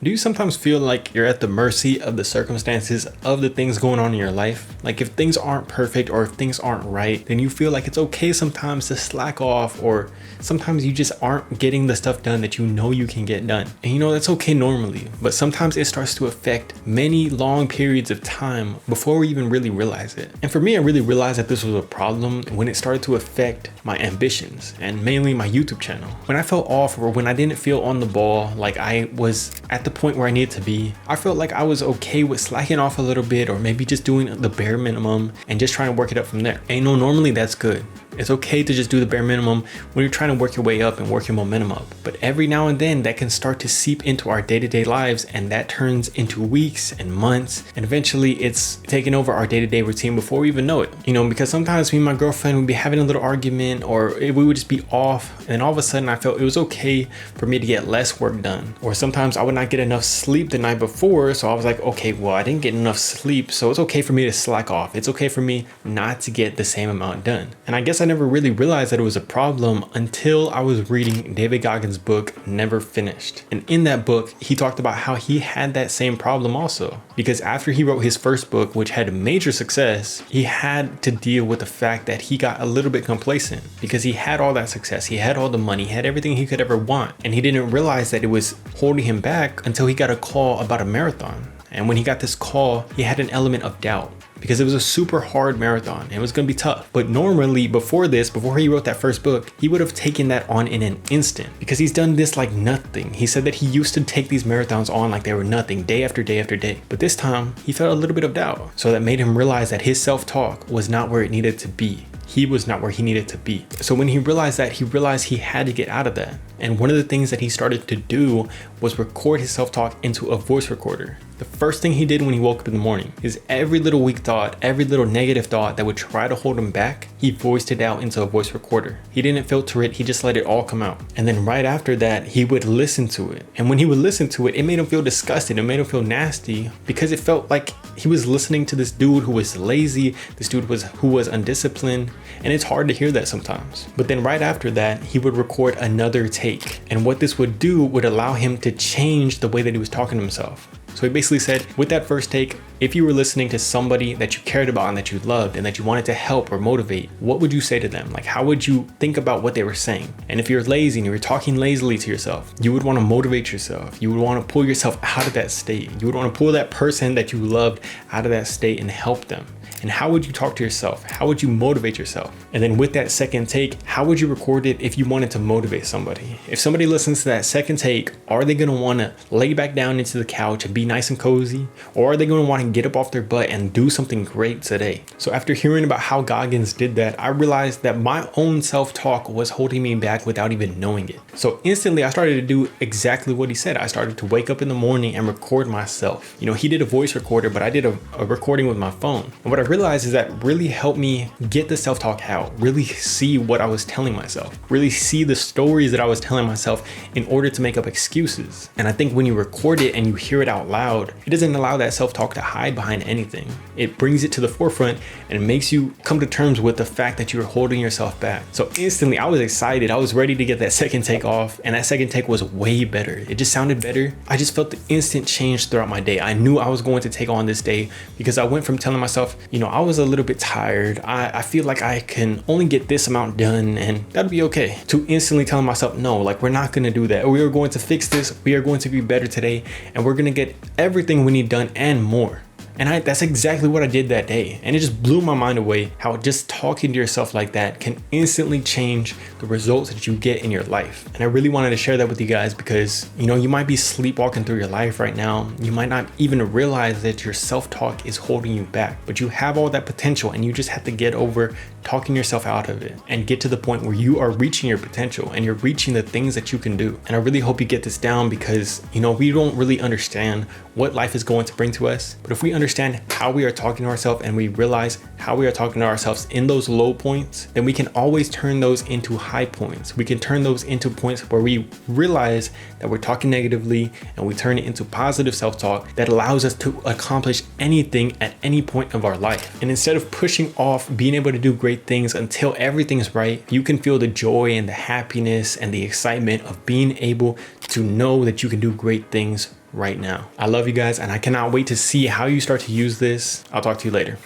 Do you sometimes feel like you're at the mercy of the circumstances of the things going on in your life? Like if things aren't perfect or if things aren't right, then you feel like it's okay sometimes to slack off, or sometimes you just aren't getting the stuff done that you know you can get done. And that's okay normally, but sometimes it starts to affect many long periods of time before we even really realize it. And for me, I really realized that this was a problem when it started to affect my ambitions and mainly my YouTube channel. When I felt off or when I didn't feel on the ball, like I was at the point where I needed to be, I felt like I was okay with slacking off a little bit or maybe just doing the bare minimum and just trying to work it up from there. And normally that's good. It's okay to just do the bare minimum when you're trying to work your way up and work your momentum up. But every now and then that can start to seep into our day-to-day lives, and that turns into weeks and months, and eventually it's taking over our day-to-day routine before we even know it. Because sometimes me and my girlfriend would be having a little argument, or we would just be off, and then all of a sudden I felt it was okay for me to get less work done. Or sometimes I would not get enough sleep the night before, so I was like, okay, well, I didn't get enough sleep, so it's okay for me to slack off. It's okay for me not to get the same amount done. And I guess I never really realized that it was a problem until I was reading David Goggins' book, Never Finished. And in that book, he talked about how he had that same problem also. Because after he wrote his first book, which had major success, he had to deal with the fact that he got a little bit complacent because he had all that success, he had all the money, he had everything he could ever want. And he didn't realize that it was holding him back until he got a call about a marathon. And when he got this call, he had an element of doubt, because it was a super hard marathon and it was going to be tough. But normally before he wrote that first book, he would have taken that on in an instant, because he's done this like nothing. He said that he used to take these marathons on like they were nothing, day after day after day. But this time he felt a little bit of doubt. So that made him realize that his self-talk was not where it needed to be. He was not where he needed to be. So when he realized that, he realized he had to get out of that. And one of the things that he started to do was record his self-talk into a voice recorder. The first thing he did when he woke up in the morning is every little weak thought, every little negative thought that would try to hold him back, he voiced it out into a voice recorder. He didn't filter it, he just let it all come out. And then right after that, he would listen to it. And when he would listen to it, it made him feel disgusted, it made him feel nasty, because it felt like he was listening to this dude who was lazy, this dude who was undisciplined, and it's hard to hear that sometimes. But then right after that, he would record another take. And what this would do would allow him to change the way that he was talking to himself. So he basically said, with that first take, if you were listening to somebody that you cared about and that you loved and that you wanted to help or motivate, what would you say to them? Like, how would you think about what they were saying? And if you're lazy and you're talking lazily to yourself, you would want to motivate yourself. You would want to pull yourself out of that state. You would want to pull that person that you loved out of that state and help them. And how would you talk to yourself? How would you motivate yourself? And then with that second take, how would you record it if you wanted to motivate somebody? If somebody listens to that second take, are they going to want to lay back down into the couch and be nice and cozy? Or are they going to want to get up off their butt and do something great today? So after hearing about how Goggins did that, I realized that my own self-talk was holding me back without even knowing it. So instantly I started to do exactly what he said. I started to wake up in the morning and record myself. He did a voice recorder, but I did a recording with my phone. And what I realized is that really helped me get the self-talk out, really see what I was telling myself, really see the stories that I was telling myself in order to make up excuses. And I think when you record it and you hear it out loud, it doesn't allow that self-talk to hide behind anything. It brings it to the forefront and it makes you come to terms with the fact that you're holding yourself back. So instantly I was excited. I was ready to get that second take off, and that second take was way better. It just sounded better. I just felt the instant change throughout my day. I knew I was going to take on this day because I went from telling myself, I was a little bit tired. I feel like I can only get this amount done and that'll be okay, to instantly telling myself, no, like we're not going to do that. We are going to fix this. We are going to be better today, and we're going to get everything we need done and more. And that's exactly what I did that day. And it just blew my mind away how just talking to yourself like that can instantly change the results that you get in your life. And I really wanted to share that with you guys because, you might be sleepwalking through your life right now. You might not even realize that your self-talk is holding you back, but you have all that potential, and you just have to get over talking yourself out of it and get to the point where you are reaching your potential and you're reaching the things that you can do. And I really hope you get this down because, we don't really understand what life is going to bring to us. But if we understand how we are talking to ourselves and we realize how we are talking to ourselves in those low points, then we can always turn those into high points. We can turn those into points where we realize that we're talking negatively and we turn it into positive self-talk that allows us to accomplish anything at any point of our life. And instead of pushing off being able to do great things until everything is right, you can feel the joy and the happiness and the excitement of being able to know that you can do great things right now. I love you guys, and I cannot wait to see how you start to use this. I'll talk to you later.